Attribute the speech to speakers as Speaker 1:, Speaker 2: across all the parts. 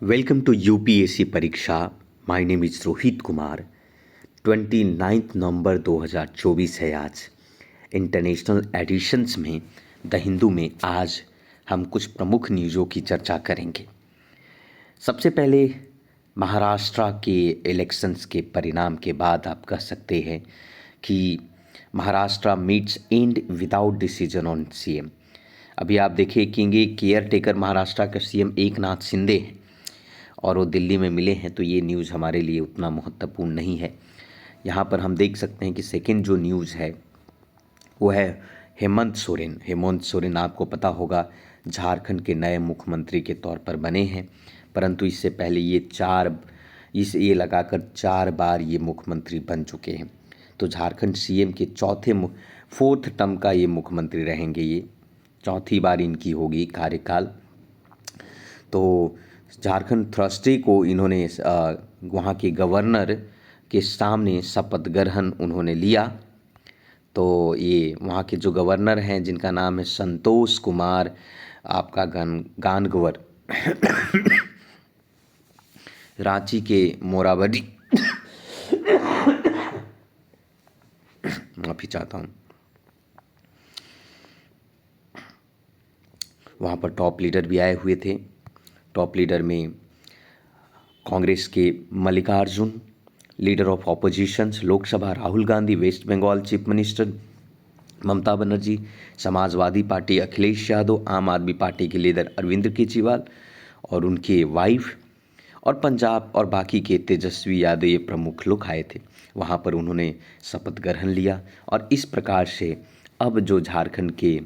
Speaker 1: Welcome to UPSC परीक्षा। My name is Rohit Kumar. 29 नवंबर 2024 है आज। इंटरनेशनल एडिशंस में द हिंदू में आज हम कुछ प्रमुख न्यूज़ों की चर्चा करेंगे। सबसे पहले महाराष्ट्र के इलेक्शंस के परिणाम के बाद आप कह सकते हैं कि Maharashtra meets and without decision on CM. अभी आप देखेंगे केयर टेकर महाराष्ट्र का सीएम एकनाथ शिंदे हैं और वो दिल्ली में मिले हैं, तो ये न्यूज़ हमारे लिए उतना महत्वपूर्ण नहीं है। यहाँ पर हम देख सकते हैं कि सेकंड जो न्यूज़ है वो है हेमंत सोरेन। हेमंत सोरेन आपको पता होगा झारखंड के नए मुख्यमंत्री के तौर पर बने हैं, परंतु इससे पहले ये लगाकर 4 बार ये मुख्यमंत्री बन चुके हैं। तो झारखंड सीएम के फोर्थ टर्म का ये मुख्यमंत्री रहेंगे। ये चौथी बार इनकी होगी कार्यकाल। तो झारखंड थर्सडे को इन्होंने वहाँ के गवर्नर के सामने शपथ ग्रहण उन्होंने लिया। तो ये वहाँ के जो गवर्नर हैं जिनका नाम है संतोष कुमार आपका गानगवर रांची के मोराबादी माफी चाहता हूँ, वहाँ पर टॉप लीडर भी आए हुए थे। टॉप लीडर में कांग्रेस के Mallikarjun, leader of oppositions Lok Sabha Rahul Gandhi, West Bengal chief minister Mamata Banerjee, Samajwadi party Akhilesh Yadav, Aam Aadmi party के लीडर अरविंद केजरीवाल और उनके वाइफ, और पंजाब और बाकी के तेजस्वी यादव ये प्रमुख लोग आए थे। वहाँ पर उन्होंने शपथ ग्रहण लिया और इस प्रकार से अब जो झारखंड के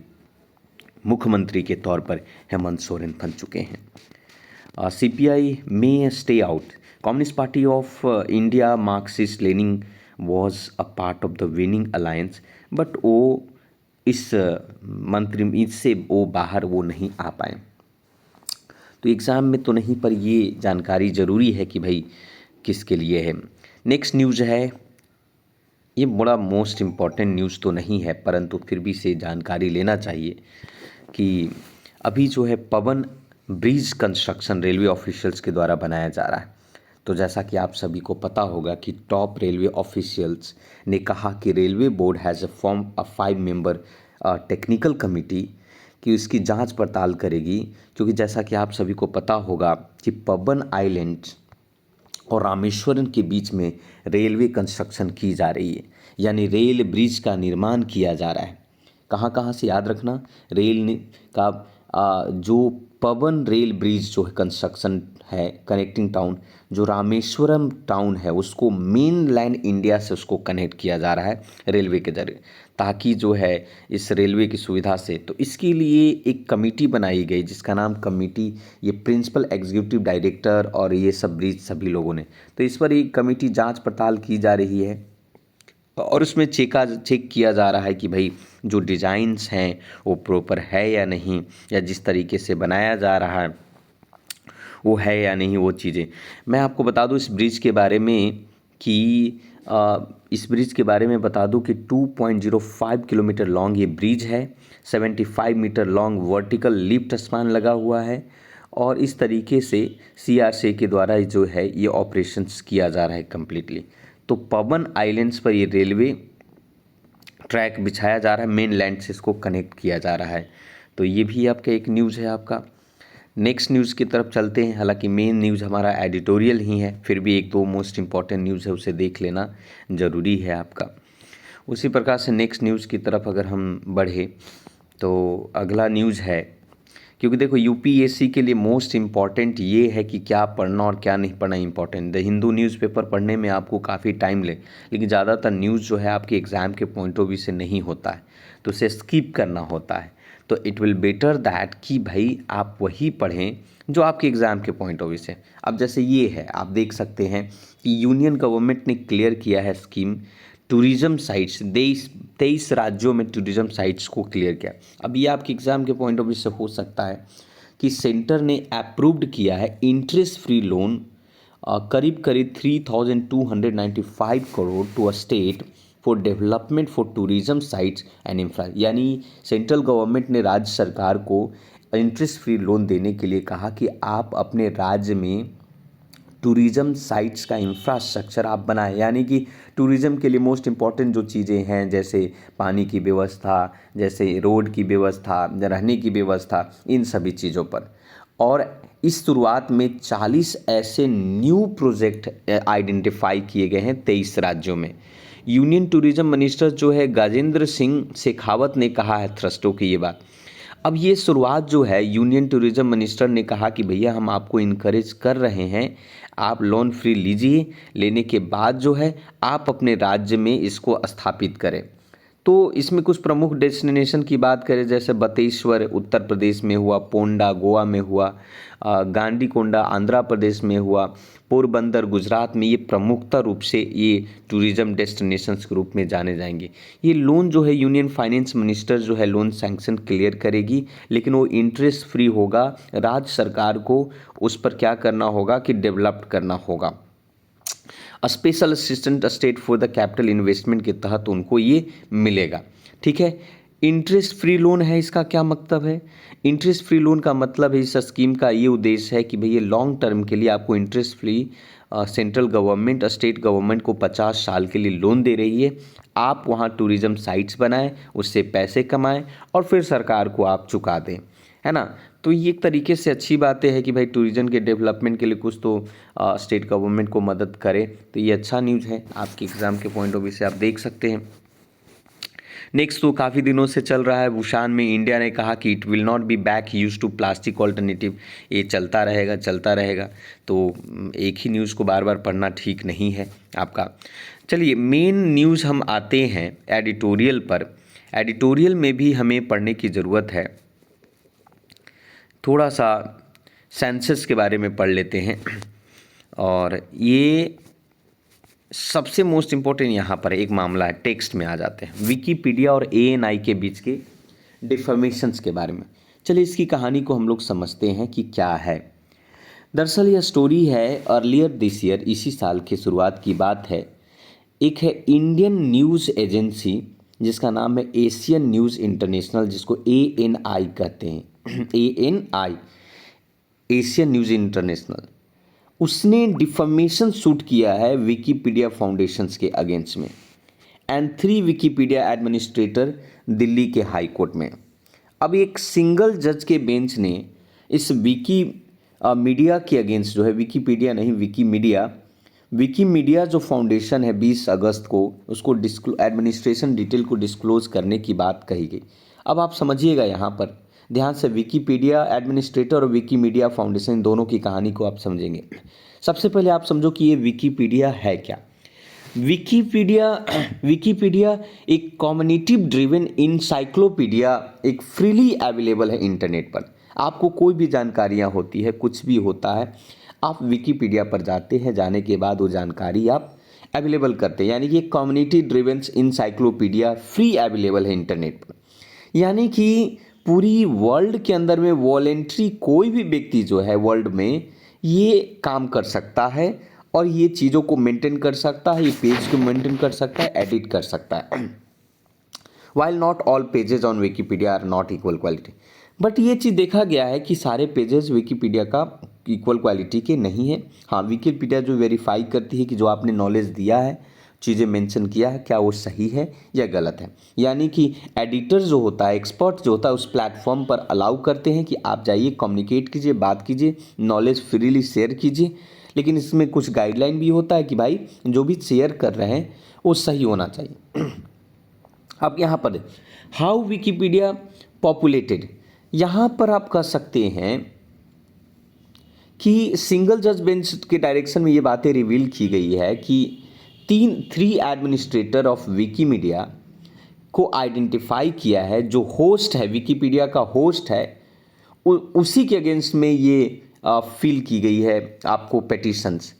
Speaker 1: मुख्यमंत्री के तौर पर हेमंत सोरेन बन चुके हैं। सीपीआई में stay out. Communist party of India Marxist Lenin was a part of the winning alliance, but वो इस इससे वो बाहर वो नहीं आ पाए। तो एग्ज़ाम में तो नहीं, पर ये जानकारी ज़रूरी है कि भाई किसके लिए है। नेक्स्ट न्यूज़ है, ये बड़ा मोस्ट इम्पॉर्टेंट न्यूज़ तो नहीं है, परंतु फिर भी से जानकारी लेना चाहिए कि अभी जो है पवन ब्रिज कंस्ट्रक्शन रेलवे ऑफिशियल्स के द्वारा बनाया जा रहा है। तो जैसा कि आप सभी को पता होगा कि टॉप रेलवे ऑफिशियल्स ने कहा कि railway board has form a 5 member technical committee कि उसकी जांच पड़ताल करेगी, क्योंकि जैसा कि आप सभी को पता होगा कि पवन आइलैंड और रामेश्वरम के बीच में रेलवे कंस्ट्रक्शन की जा रही है, यानी रेल ब्रिज का निर्माण किया जा रहा है। कहाँ कहाँ से याद रखना, जो पवन रेल ब्रिज जो है कंस्ट्रक्शन है कनेक्टिंग टाउन, जो रामेश्वरम टाउन है उसको मेन लैंड इंडिया से उसको कनेक्ट किया जा रहा है रेलवे के जरिए, ताकि जो है इस रेलवे की सुविधा से, तो इसके लिए एक कमेटी बनाई गई जिसका नाम कमेटी, ये प्रिंसिपल एग्जीक्यूटिव डायरेक्टर और ये सब ब्रिज सभी लोगों ने, तो इस पर एक कमेटी जांच पड़ताल की जा रही है और उसमें चेक किया जा रहा है कि भाई जो डिज़ाइंस हैं वो प्रॉपर है या नहीं, या जिस तरीके से बनाया जा रहा है वो है या नहीं वो चीज़ें। मैं आपको बता दूं इस ब्रिज के बारे में कि बता दूं कि 2.05 किलोमीटर लॉन्ग ये ब्रिज है, 75 metre long vertical lift span लगा हुआ है, और इस तरीके से सीआरसी के द्वारा जो है ये ऑपरेशंस किया जा रहा है कम्प्लीटली। तो पवन आइलैंड्स पर ये रेलवे ट्रैक बिछाया जा रहा है, मेन लैंड से इसको कनेक्ट किया जा रहा है। तो ये भी आपका एक न्यूज़ है आपका। नेक्स्ट न्यूज़ की तरफ चलते हैं, हालांकि मेन न्यूज़ हमारा एडिटोरियल ही है, फिर भी एक दो मोस्ट इम्पॉर्टेंट न्यूज़ है उसे देख लेना ज़रूरी है आपका। उसी प्रकार से नेक्स्ट न्यूज़ की तरफ अगर हम बढ़े तो अगला न्यूज़ है, क्योंकि देखो यूपीएससी के लिए मोस्ट इम्पॉर्टेंट ये है कि क्या पढ़ना और क्या नहीं पढ़ना इम्पॉर्टेंट। द हिंदू न्यूज़पेपर पढ़ने में आपको काफ़ी टाइम लेकिन ज़्यादातर न्यूज़ जो है आपके एग्ज़ाम के पॉइंट ऑफ व्यू से नहीं होता है, तो उसे स्किप करना होता है। तो इट विल बेटर दैट कि भाई आप वही पढ़ें जो आपके एग्ज़ाम के पॉइंट ऑफ व्यू से। अब जैसे ये है, आप देख सकते हैं कि यूनियन गवर्नमेंट ने क्लियर किया है स्कीम टूरिज़्म साइट्स, 23 राज्यों में टूरिज़्म साइट्स को क्लियर किया। अब ये आपके एग्ज़ाम के पॉइंट ऑफ व्यू से हो सकता है कि सेंटर ने अप्रूव्ड किया है इंटरेस्ट फ्री लोन करीब 3,295 crore to a state for development for tourism sites and infra, यानी सेंट्रल गवर्नमेंट ने राज्य सरकार को इंटरेस्ट फ्री लोन देने के लिए कहा कि आप अपने राज्य में टूरिज़्म साइट्स का इंफ्रास्ट्रक्चर आप बनाएं, यानी कि टूरिज़्म के लिए मोस्ट इम्पॉर्टेंट जो चीज़ें हैं जैसे पानी की व्यवस्था, जैसे रोड की व्यवस्था, रहने की व्यवस्था, इन सभी चीज़ों पर। और इस शुरुआत में 40 ऐसे न्यू प्रोजेक्ट आइडेंटिफाई किए गए हैं 23 राज्यों में। यूनियन टूरिज़्म मिनिस्टर जो है गजेंद्र सिंह शेखावत ने कहा है थ्रस्टों की ये बात। अब ये शुरुआत जो है यूनियन टूरिज़्म मिनिस्टर ने कहा कि भैया हम आपको इनकरेज कर रहे हैं, आप लोन फ्री लीजिए, लेने के बाद जो है आप अपने राज्य में इसको स्थापित करें। तो इसमें कुछ प्रमुख डेस्टिनेशन की बात करें जैसे बतेश्वर उत्तर प्रदेश में हुआ, पोंडा गोवा में हुआ, गांडीकोंडा आंध्र प्रदेश में हुआ, पोरबंदर गुजरात में, ये प्रमुखता रूप से ये टूरिज़्म डेस्टिनेशंस के रूप में जाने जाएंगे। ये लोन जो है यूनियन फाइनेंस मिनिस्टर जो है लोन सैंक्शन क्लियर करेगी, लेकिन वो इंटरेस्ट फ्री होगा। राज्य सरकार को उस पर क्या करना होगा कि डेवलप करना होगा। Special assistant state for the capital investment के तहत उनको ये मिलेगा। ठीक है, इंटरेस्ट फ्री लोन है, इसका क्या मतलब है? इंटरेस्ट फ्री लोन का मतलब है इस स्कीम का ये उद्देश्य है कि भैया लॉन्ग टर्म के लिए आपको interest free central government state government को 50 साल के लिए लोन दे रही है। आप वहाँ टूरिज़्म साइट्स बनाएं, उससे पैसे कमाएं और फिर सरकार को आप चुका दें, है ना। तो ये एक तरीके से अच्छी बातें है कि भाई टूरिज़्म के डेवलपमेंट के लिए कुछ तो स्टेट गवर्नमेंट को मदद करे, तो ये अच्छा न्यूज़ है। आपके एग्ज़ाम के पॉइंट ऑफ व्यू से आप देख सकते हैं। नेक्स्ट तो काफ़ी दिनों से चल रहा है, वुशान में इंडिया ने कहा कि it will not be back use to plastic alternative. ये चलता रहेगा चलता रहेगा, तो एक ही न्यूज़ को बार बार पढ़ना ठीक नहीं है आपका। चलिए मेन न्यूज़ हम आते हैं एडिटोरियल पर। एडिटोरियल में भी हमें पढ़ने की ज़रूरत है। थोड़ा सा सेंसस के बारे में पढ़ लेते हैं, और ये सबसे मोस्ट इम्पोर्टेंट यहाँ पर एक मामला है। टेक्स्ट में आ जाते हैं, विकीपीडिया और ANI के बीच के डिफर्मेशंस के बारे में। चलिए इसकी कहानी को हम लोग समझते हैं कि क्या है। दरअसल यह स्टोरी है अर्लियर दिस ईयर, इसी साल की शुरुआत की बात है। एक है इंडियन न्यूज़ एजेंसी जिसका नाम है एशियन न्यूज़ इंटरनेशनल, जिसको ANI कहते हैं। ANI, Asian news international. उसने डिफमेशन सूट किया है विकीपीडिया फाउंडेशंस के अगेंस्ट में एंड 3 विकीपीडिया एडमिनिस्ट्रेटर दिल्ली के हाई कोर्ट में। अब एक सिंगल जज के बेंच ने इस मीडिया के अगेंस्ट जो है, विकीपीडिया नहीं विकीमीडिया जो फाउंडेशन है 20 अगस्त को उसको एडमिनिस्ट्रेशन डिटेल को डिस्क्लोज करने की बात कही गई। अब आप समझिएगा यहाँ पर ध्यान से, विकीपीडिया एडमिनिस्ट्रेटर और विकीमीडिया फाउंडेशन दोनों की कहानी को आप समझेंगे। सबसे पहले आप समझो कि ये विकीपीडिया है क्या। विकीपीडिया एक कम्युनिटी ड्रिवन इंसाइक्लोपीडिया, एक फ्रीली अवेलेबल है इंटरनेट पर। आपको कोई भी जानकारियाँ होती है, कुछ भी होता है, आप विकीपीडिया पर जाते हैं, जाने के बाद वो जानकारी आप अवेलेबल करते हैं। यानी कि एक community driven encyclopedia free available है इंटरनेट पर। यानी कि पूरी वर्ल्ड के अंदर में वॉलेंट्री कोई भी व्यक्ति जो है वर्ल्ड में ये काम कर सकता है और ये चीज़ों को मेंटेन कर सकता है, ये पेज को मेंटेन कर सकता है, एडिट कर सकता है। While not all pages on Wikipedia are not equal quality, but ये चीज़ देखा गया है कि सारे पेजेस विकीपीडिया का इक्वल क्वालिटी के नहीं है। हाँ, विकीपीडिया जो वेरीफाई करती है कि जो आपने नॉलेज दिया है, चीज़ें मेंशन किया है, क्या वो सही है या गलत है। यानी कि एडिटर जो होता है, एक्सपर्ट जो होता है, उस प्लेटफॉर्म पर अलाउ करते हैं कि आप जाइए, कम्युनिकेट कीजिए, बात कीजिए, नॉलेज फ्रीली शेयर कीजिए। लेकिन इसमें कुछ गाइडलाइन भी होता है कि भाई जो भी शेयर कर रहे हैं वो सही होना चाहिए। अब यहाँ पर हाउ विकीपीडिया पॉपुलेटेड, यहाँ पर आप कह सकते हैं कि सिंगल जज बेंच के डायरेक्शन में ये बातें रिवील की गई है कि 3 एडमिनिस्ट्रेटर ऑफ विकीमीडिया को आइडेंटिफाई किया है। जो होस्ट है, विकीपीडिया का होस्ट है, उसी के अगेंस्ट में ये फील की गई है आपको पेटिशंस।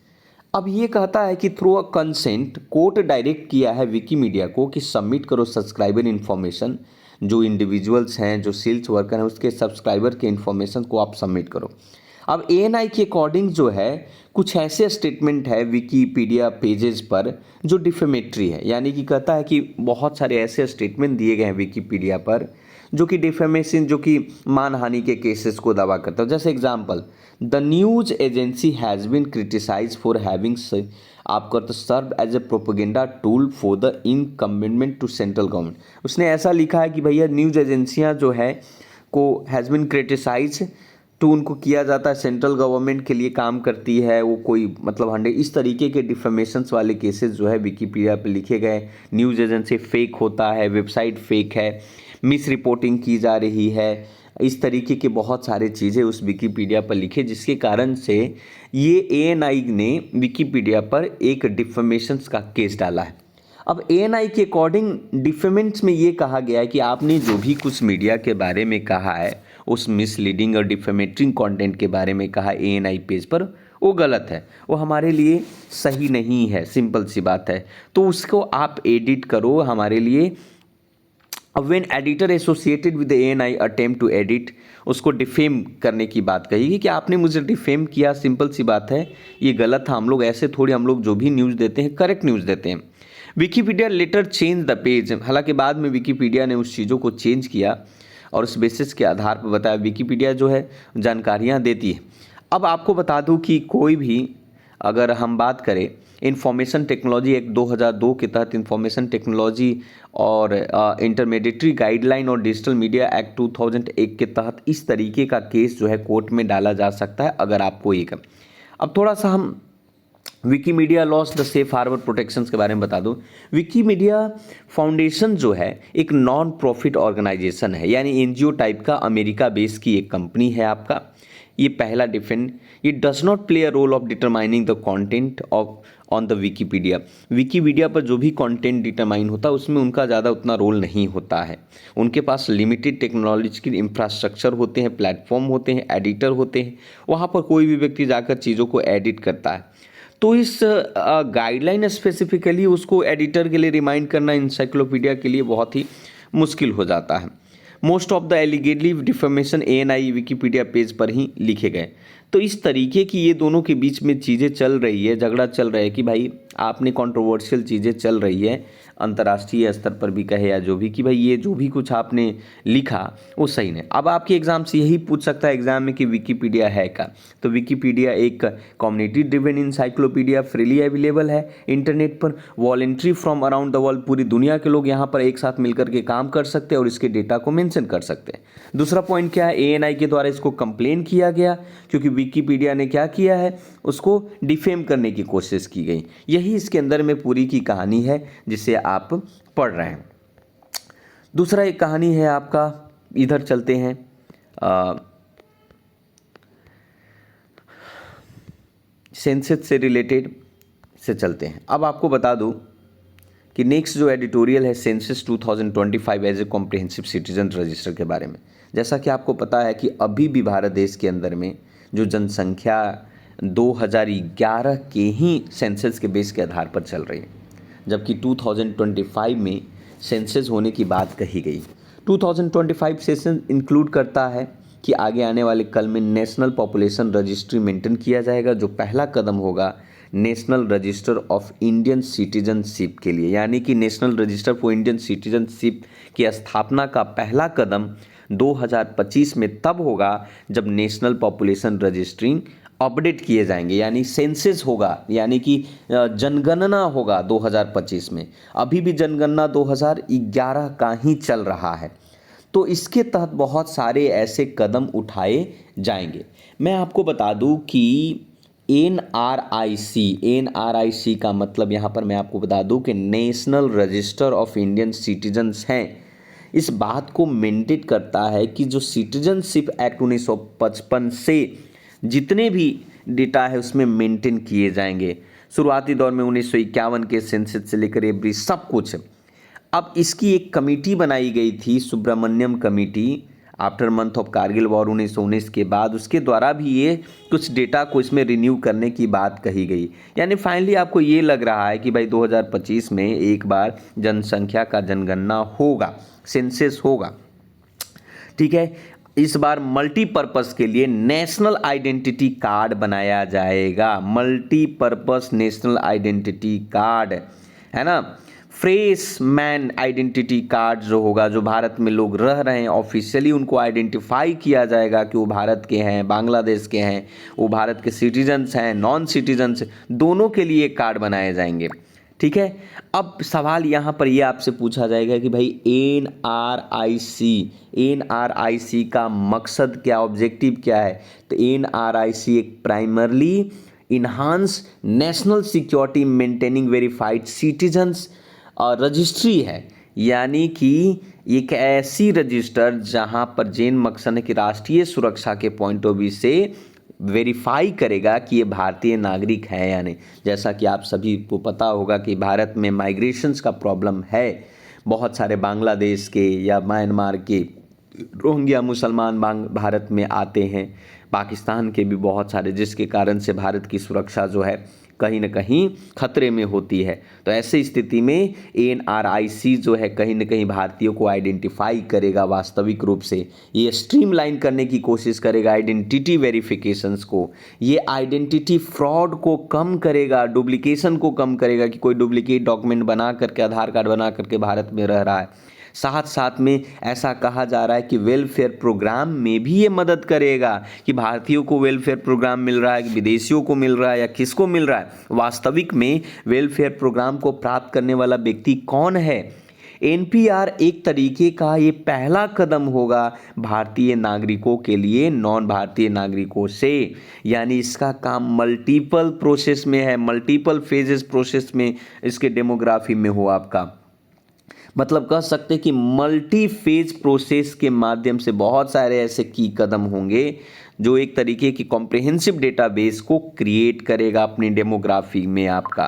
Speaker 1: अब ये कहता है कि through a consent court direct किया है विकीमीडिया को कि सबमिट करो सब्सक्राइबर इन्फॉर्मेशन, जो इंडिविजुअल्स हैं, जो सेल्स वर्कर हैं, उसके सब्सक्राइबर के इन्फॉर्मेशन को आप सबमिट करो। अब ANI के अकॉर्डिंग जो है कुछ ऐसे स्टेटमेंट है विकीपीडिया पेजेस पर जो डिफेमेटरी है। यानी कि कहता है कि बहुत सारे ऐसे स्टेटमेंट दिए गए हैं विकीपीडिया पर जो कि डिफेमेशन, जो कि मानहानि के केसेस को दावा करता है। जैसे example, the news agency has been criticise for having आपका तो serve as a propaganda tool for the incommitment to central government. उसने ऐसा लिखा है कि भैया न्यूज एजेंसियां जो है को हैज़ बीन क्रिटिसाइज टू, उनको किया जाता है सेंट्रल गवर्नमेंट के लिए काम करती है वो, कोई मतलब 100 इस तरीके के डिफेमेशंस वाले केसेस जो है विकीपीडिया पे लिखे गए। न्यूज़ एजेंसी फेक होता है, वेबसाइट फेक है, मिस रिपोर्टिंग की जा रही है, इस तरीके के बहुत सारे चीज़ें उस विकीपीडिया पर लिखे, जिसके कारण से ये एएनआई ने विकीपीडिया पर एक डिफेमेशंस का केस डाला है। अब एएनआई के अकॉर्डिंग डिफेमेंट्स में ये कहा गया है कि आपने जो भी कुछ मीडिया के बारे में कहा है, उस मिसलीडिंग और डिफेमेटरिंग कंटेंट के बारे में कहा एएनआई पेज पर, वो गलत है, वो हमारे लिए सही नहीं है, सिंपल सी बात है। तो उसको आप एडिट करो हमारे लिए। When editor associated with ANI attempt to edit, उसको डिफेम करने की बात कही कि आपने मुझे डिफेम किया, सिंपल सी बात है, ये गलत था। हम लोग ऐसे थोड़ी, हम लोग जो भी न्यूज़ देते हैं करेक्ट न्यूज़ देते हैं। Wikipedia later change the page, हालांकि बाद में विकीपीडिया ने उस चीज़ों को चेंज किया और उस बेसिस के आधार पर बताया। विकीपीडिया जो है जानकारियाँ देती है। अब आपको बता दूं कि कोई भी, अगर हम बात करें इंफॉर्मेशन टेक्नोलॉजी एक्ट 2002 के तहत इंफॉर्मेशन टेक्नोलॉजी और इंटरमीडिएटरी गाइडलाइन और डिजिटल मीडिया एक्ट 2001 के तहत इस तरीके का केस जो है कोर्ट में डाला जा सकता है अगर आपको एक। अब थोड़ा सा हम Wikimedia loss the safe harbour protections के बारे में बता दूं। विकीमीडिया फाउंडेशन जो है एक नॉन प्रॉफिट ऑर्गेनाइजेशन है, यानी एनजीओ टाइप का, अमेरिका बेस की एक कंपनी है आपका। ये पहला डिफेंड, ये does not play a role of determining the content of on the Wikipedia. Wikipedia पर जो भी कंटेंट डिटरमाइन होता है उसमें उनका ज़्यादा उतना रोल नहीं होता है। उनके पास लिमिटेड टेक्नोलॉजिकल इंफ्रास्ट्रक्चर होते हैं, प्लेटफॉर्म होते हैं, एडिटर होते हैं, वहाँ पर कोई भी व्यक्ति जाकर चीज़ों को एडिट करता है। तो इस गाइडलाइन स्पेसिफिकली उसको एडिटर के लिए रिमाइंड करना इंसाइक्लोपीडिया के लिए बहुत ही मुश्किल हो जाता है। Most of the allegedly defamation ANI Wikipedia page पर ही लिखे गए। तो इस तरीके की ये दोनों के बीच में चीज़ें चल रही है, झगड़ा चल रहा है कि भाई आपने कंट्रोवर्शियल चीज़ें चल रही है अंतर्राष्ट्रीय स्तर पर भी कहे या जो भी, कि भाई ये जो भी कुछ आपने लिखा वो सही नहीं। अब आपके एग्जाम से यही पूछ सकता है एग्जाम में कि विकीपीडिया है क्या। तो विकीपीडिया एक community driven encyclopedia, freely available है इंटरनेट पर, voluntary from around the world, पूरी दुनिया के लोग यहाँ पर एक साथ मिलकर के काम कर सकते हैं और इसके डेटा को मेंशन कर सकते हैं। दूसरा पॉइंट क्या है, एएनआई के द्वारा इसको कंप्लेन किया गया क्योंकि विकीपीडिया ने क्या किया है, उसको डिफेम करने की कोशिश की गई। यही इसके अंदर में पूरी की कहानी है जिसे आप पढ़ रहे हैं। दूसरा एक कहानी है आपका, इधर चलते हैं, सेंसस से रिलेटेड से चलते हैं। अब आपको बता दूं कि नेक्स्ट जो एडिटोरियल है census 2025 as a comprehensive citizen register के बारे में। जैसा कि आपको पता है कि अभी भी भारत देश के अंदर में जो जनसंख्या 2011 के ही सेंसस के बेस के आधार पर चल रही है, जबकि 2025 में सेंसस होने की बात कही गई। 2025 सेशन इंक्लूड करता है कि आगे आने वाले कल में नेशनल पॉपुलेशन रजिस्ट्री मेंटेन किया जाएगा, जो पहला कदम होगा national register of Indian citizenship के लिए, यानी कि national register for Indian citizenship की स्थापना का पहला कदम 2025 में तब होगा जब नेशनल पॉपुलेशन रजिस्ट्रिंग अपडेट किए जाएंगे, यानी सेंसस होगा, यानी कि जनगणना होगा 2025 में। अभी भी जनगणना 2011 का ही चल रहा है। तो इसके तहत बहुत सारे ऐसे कदम उठाए जाएंगे। मैं आपको बता दूं कि एनआरआईसी का मतलब यहाँ पर मैं आपको बता दूं कि national register of Indian citizens हैं। इस बात को मेंटेन करता है कि जो सिटीजनशिप एक्ट 1955 से जितने भी डेटा है उसमें मेंटेन किए जाएंगे। शुरुआती दौर में 1951 के सेंसस से लेकर एवरी सब कुछ। अब इसकी एक कमेटी बनाई गई थी, Subrahmanyam committee, after month of Kargil war 1919 के बाद, उसके द्वारा भी ये कुछ डेटा को इसमें रिन्यू करने की बात कही गई। यानी फाइनली आपको ये लग रहा है कि भाई 2025 में एक बार जनसंख्या का जनगणना होगा, सेंसस होगा, ठीक है। इस बार मल्टीपर्पस के लिए नेशनल आइडेंटिटी कार्ड बनाया जाएगा, मल्टीपर्पस नेशनल आइडेंटिटी कार्ड, है ना, फ्रेश मैन आइडेंटिटी कार्ड जो होगा, जो भारत में लोग रह रहे हैं ऑफिशियली उनको आइडेंटिफाई किया जाएगा कि वो भारत के हैं, बांग्लादेश के हैं, वो भारत के सिटीजन्स हैं, नॉन सिटीजन्स, दोनों के लिए कार्ड बनाए जाएंगे। ठीक है। अब सवाल यहाँ पर ये आपसे पूछा जाएगा कि भाई एनआरआईसी का मकसद क्या, ऑब्जेक्टिव क्या है। तो एनआरआईसी एक primarily enhance national security maintaining verified citizens registry है, यानी कि एक ऐसी रजिस्टर जहां पर जेन मकसद है कि राष्ट्रीय सुरक्षा के पॉइंट ऑफ व्यू से वेरीफाई करेगा कि ये भारतीय नागरिक है या नहीं। जैसा कि आप सभी को पता होगा कि भारत में माइग्रेशंस का प्रॉब्लम है, बहुत सारे बांग्लादेश के या म्यांमार के रोहिंग्या मुसलमान भारत में आते हैं, पाकिस्तान के भी बहुत सारे, जिसके कारण से भारत की सुरक्षा जो है कहीं ना कहीं खतरे में होती है। तो ऐसी स्थिति में एनआरआईसी जो है कहीं ना कहीं भारतीयों को आइडेंटिफाई करेगा, वास्तविक रूप से ये स्ट्रीमलाइन करने की कोशिश करेगा आइडेंटिटी वेरिफिकेशंस को, ये आइडेंटिटी फ्रॉड को कम करेगा, डुप्लीकेशन को कम करेगा कि कोई डुप्लीकेट डॉक्यूमेंट बना करके, आधार कार्ड बना करके भारत में रह रहा है। साथ साथ में ऐसा कहा जा रहा है कि वेलफेयर प्रोग्राम में भी ये मदद करेगा कि भारतीयों को वेलफेयर प्रोग्राम मिल रहा है कि विदेशियों को मिल रहा है या किसको मिल रहा है, वास्तविक में वेलफेयर प्रोग्राम को प्राप्त करने वाला व्यक्ति कौन है। एनपीआर एक तरीके का ये पहला कदम होगा भारतीय नागरिकों के लिए नॉन भारतीय नागरिकों से, यानी इसका काम मल्टीपल प्रोसेस में है, मल्टीपल फेजेस प्रोसेस में इसके डेमोग्राफी में हो आपका, मतलब कह सकते हैं कि मल्टी फेज प्रोसेस के माध्यम से बहुत सारे ऐसे की कदम होंगे जो एक तरीके की कॉम्प्रिहेंसिव डेटाबेस को क्रिएट करेगा अपनी डेमोग्राफी में आपका।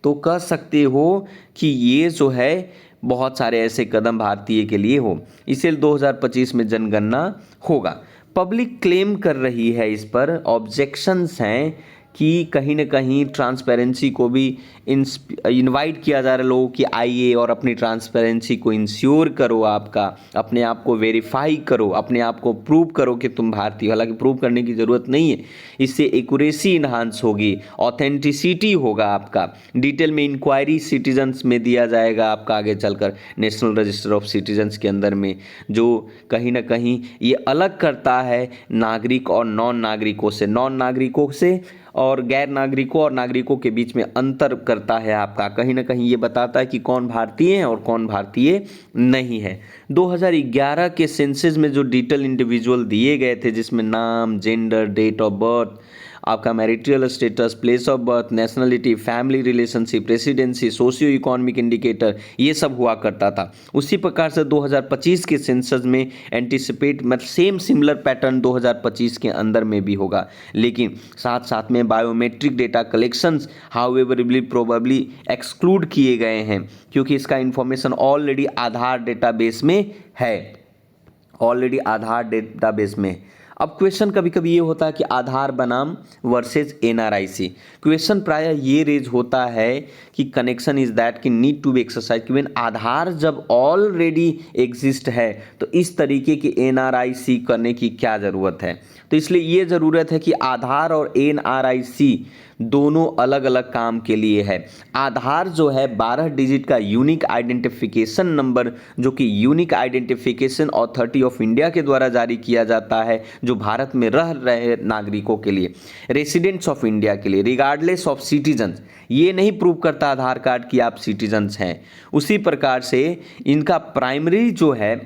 Speaker 1: तो कह सकते हो कि ये जो है बहुत सारे ऐसे कदम भारतीय के लिए हो। इसे 2025 में जनगणना होगा। पब्लिक क्लेम कर रही है, इस पर ऑब्जेक्शंस हैं कि कहीं ना कहीं ट्रांसपेरेंसी को भी इनवाइट किया जा रहा है लोगों की, आइए और अपनी ट्रांसपेरेंसी को इंश्योर करो, आपका अपने आप को वेरीफाई करो, अपने आप को प्रूव करो कि तुम भारतीय हो। हालांकि प्रूव करने की ज़रूरत नहीं है, इससे एक्यूरेसी इन्हांस होगी, ऑथेंटिसिटी होगा आपका। डिटेल में इंक्वायरी सिटीजन्स में दिया जाएगा आपका आगे चलकर नेशनल रजिस्टर ऑफ सिटीजन्स के अंदर में, जो कहीं ना कहीं ये अलग करता है नागरिक और नॉन नागरिकों से और गैर नागरिकों और नागरिकों के बीच में अंतर करता है आपका। कहीं ना कहीं ये बताता है कि कौन भारतीय है और कौन भारतीय नहीं है। 2011 के सेंसस में जो डिटेल इंडिविजुअल दिए गए थे, जिसमें नाम, जेंडर, डेट ऑफ बर्थ, आपका marital status, place of birth, nationality, family relationship, residency, socio economic indicator, ये सब हुआ करता था। उसी प्रकार से 2025 के सेंसस में एंटिसिपेट मतलब सेम सिमिलर पैटर्न 2025 के अंदर में भी होगा, लेकिन साथ साथ में biometric data collections however will probably exclude किए गए हैं, क्योंकि इसका इंफॉर्मेशन ऑलरेडी आधार डेटाबेस में है, ऑलरेडी आधार डेटाबेस में। अब क्वेश्चन कभी कभी ये होता है कि आधार बनाम वर्सेस एनआरआईसी। क्वेश्चन प्राय ये रेज होता है कि कनेक्शन इज दैट कि नीड टू बी एक्सरसाइज, कि आधार जब ऑलरेडी एग्जिस्ट है तो इस तरीके की एनआरआईसी करने की क्या ज़रूरत है। तो इसलिए ये ज़रूरत है कि आधार और एनआरआईसी दोनों अलग अलग काम के लिए है। आधार जो है 12 डिजिट का यूनिक आइडेंटिफिकेशन नंबर, जो कि unique identification authority of India के द्वारा जारी किया जाता है, जो भारत में रह रहे नागरिकों के लिए, रेसिडेंट्स ऑफ इंडिया के लिए, रिगार्डलेस ऑफ सिटीजन्स। ये नहीं प्रूव करता आधार कार्ड कि आप सिटीजन्स हैं। उसी प्रकार से इनका प्राइमरी जो है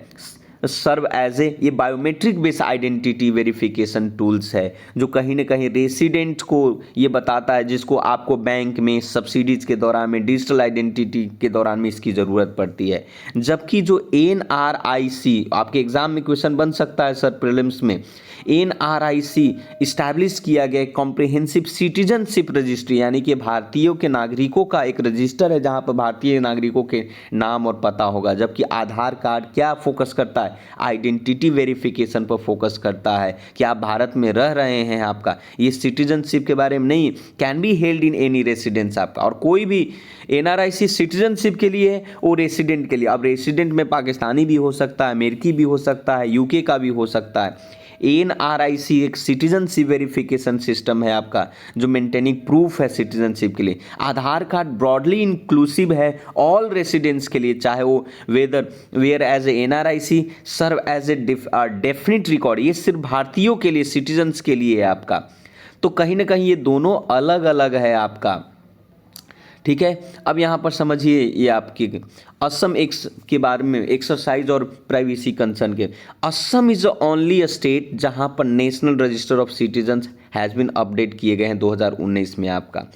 Speaker 1: सर्व एज ए ये biometric based identity verification tools है, जो कहीं ना कहीं रेसिडेंट को ये बताता है, जिसको आपको बैंक में सब्सिडीज के दौरान में, डिजिटल आइडेंटिटी के दौरान में इसकी ज़रूरत पड़ती है। जबकि जो एनआरआईसी, आपके एग्जाम में क्वेश्चन बन सकता है सर प्रीलिम्स में, एनआरआईसी इस्टेब्लिश किया गया कॉम्प्रिहेंसिव सिटीजनशिप रजिस्ट्री, यानी कि भारतीयों के नागरिकों का एक रजिस्टर है जहां पर भारतीय नागरिकों के नाम और पता होगा। जबकि आधार कार्ड क्या फोकस करता है, आइडेंटिटी वेरिफिकेशन पर फोकस करता है कि आप भारत में रह रहे हैं, आपका ये सिटीजनशिप के बारे में नहीं, can be held in any residence आपका। और कोई भी एनआरआईसी सिटीजनशिप के लिए है, वो रेसिडेंट के लिए। अब रेसिडेंट में पाकिस्तानी भी हो सकता है, अमेरिकी भी हो सकता है, यूके का भी हो सकता है। एनआरआईसी एक सिटीजनशिप वेरिफिकेशन सिस्टम है आपका, जो मेंटेनिंग प्रूफ है सिटीजनशिप के लिए। आधार कार्ड ब्रॉडली इंक्लूसिव है ऑल रेसिडेंट्स के लिए, चाहे वो were as a NRIC serve as a definite record, ये सिर्फ भारतीयों के लिए, सिटीजन्स के लिए है आपका। तो कहीं ना कहीं ये दोनों अलग अलग है आपका, ठीक है। अब यहाँ पर समझिए ये आपकी असम एक्स के बारे में, एक्सरसाइज और प्राइवेसी कंसर्न के। Assam is the only state जहाँ पर national register of citizens has been update किए गए हैं 2019 में आपका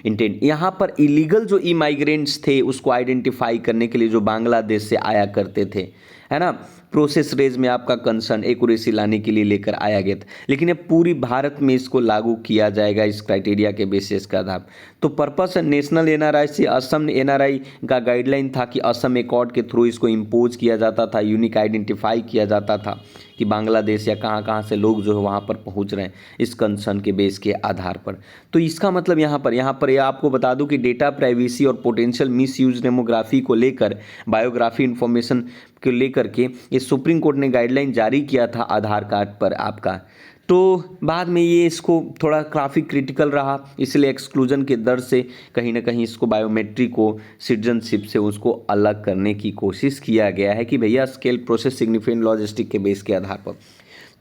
Speaker 1: इंटेंट। यहाँ पर इलीगल जो इमाइग्रेंट्स थे उसको आइडेंटिफाई करने के लिए जो बांग्लादेश से आया करते थे, है ना, प्रोसेस रेज में आपका कंसर्न एक्यूरेसी लाने के लिए लेकर आया गया था। लेकिन अब पूरी भारत में इसको लागू किया जाएगा इस क्राइटेरिया के बेसिस का आधार। तो पर्पस नेशनल एनआरआई से असम एनआरआई का गाइडलाइन था कि असम एकॉर्ड के थ्रू इसको इम्पोज किया जाता था, यूनिक आइडेंटिफाई किया जाता था कि बांग्लादेश या कहाँ कहाँ से लोग जो है वहाँ पर पहुँच रहे हैं इस कंसर्न के बेस के आधार पर। तो इसका मतलब यहाँ पर ये आपको बता दूँ कि डेटा प्राइवेसी और पोटेंशियल मिसयूज डेमोग्राफी को लेकर, बायोग्राफी इन्फॉर्मेशन को लेकर के ये सुप्रीम कोर्ट ने गाइडलाइन जारी किया था आधार कार्ड पर आपका। तो बाद में ये इसको थोड़ा काफ़ी क्रिटिकल रहा, इसलिए एक्सक्लूजन के दर से कहीं ना कहीं इसको बायोमेट्रिक को सिटीजनशिप से उसको अलग करने की कोशिश किया गया है कि भैया स्केल प्रोसेस सिग्निफिकेंट लॉजिस्टिक के बेस के आधार पर।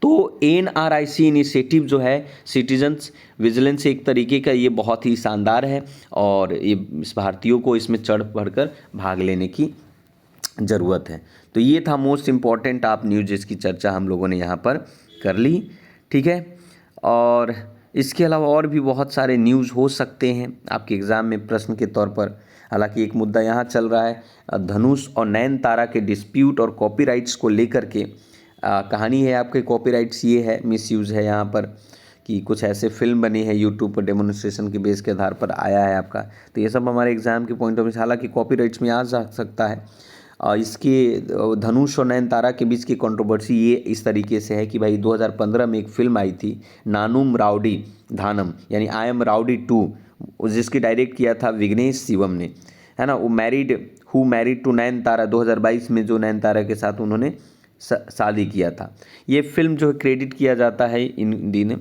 Speaker 1: तो एनआरआईसी इनिशिएटिव जो है सिटीजन्स विजिलेंस एक तरीके का, ये बहुत ही शानदार है और ये भारतीयों को इसमें चढ़ बढ़कर भाग लेने की ज़रूरत है। तो ये था मोस्ट इम्पॉर्टेंट आप न्यूज़ जिसकी चर्चा हम लोगों ने यहाँ पर कर ली, ठीक है। और इसके अलावा और भी बहुत सारे न्यूज़ हो सकते हैं आपके एग्ज़ाम में प्रश्न के तौर पर। हालांकि एक मुद्दा यहाँ चल रहा है धनुष और नयनतारा के डिस्प्यूट और कॉपीराइट्स को लेकर के कहानी है आपके। कॉपीराइट्स ये है, मिसयूज़ है यहाँ पर कि कुछ ऐसे फिल्म बने हैं यूट्यूब पर डेमोन्स्ट्रेशन के बेस के आधार पर आया है आपका। तो ये सब हमारे एग्ज़ाम के पॉइंट ऑफ व्यू, हालांकि कॉपीराइट्स में आ जा सकता है। इसके धनुष और नयनतारा के बीच की कंट्रोवर्सी ये इस तरीके से है कि भाई 2015 में एक फिल्म आई थी नानुम राउडी धानम, यानी आई एम राउडी 2, जिसकी डायरेक्ट किया था विघ्नेश शिवम ने, है ना। वो मैरिड टू नयनतारा 2022 में जो नयनतारा के साथ उन्होंने शादी किया था। ये फिल्म जो है क्रेडिट किया जाता है इन ने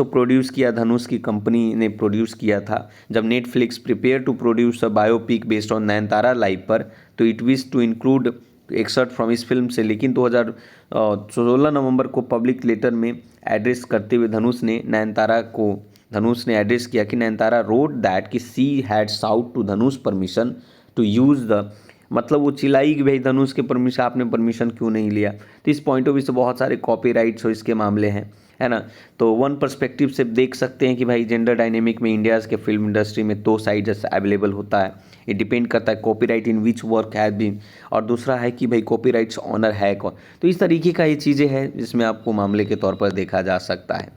Speaker 1: प्रोड्यूस किया धनुष की कंपनी ने प्रोड्यूस किया था। जब Netflix prepare to produce a biopic based on Nayanthara life पर, तो it wish to include excerpt from इस फिल्म से। लेकिन 2016 नवंबर को पब्लिक लेटर में एड्रेस करते हुए धनुष ने एड्रेस किया कि नयनतारा रोड दैट कि she had sought to Dhanush permission to use the, मतलब वो चिल्लाई कि भाई धनुष के परमिशन, आपने परमिशन क्यों नहीं लिया। तो इस पॉइंट ऑफ व्यू से बहुत सारे कॉपीराइट्स हो इसके मामले हैं, है ना। तो वन पर्सपेक्टिव से देख सकते हैं कि भाई जेंडर डायनेमिक में इंडियाज़ के फिल्म इंडस्ट्री में 2 साइड्स अवेलेबल होता है। ये डिपेंड करता है copyright in which work has been, और दूसरा है कि भाई कॉपीराइट्स ऑनर है कौन। तो इस तरीके का ये चीज़ें हैं जिसमें आपको मामले के तौर पर देखा जा सकता है।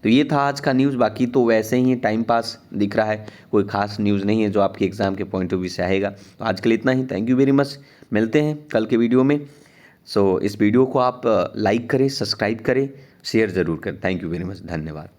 Speaker 1: तो ये था आज का न्यूज़। बाकी तो वैसे ही टाइम पास दिख रहा है, कोई खास न्यूज़ नहीं है जो आपके एग्ज़ाम के पॉइंट ऑफ व्यू से आएगा। तो आज के लिए इतना ही। Thank you very much. मिलते हैं कल के वीडियो में। इस वीडियो को आप लाइक करें, सब्सक्राइब करें, शेयर ज़रूर करें। Thank you very much. धन्यवाद।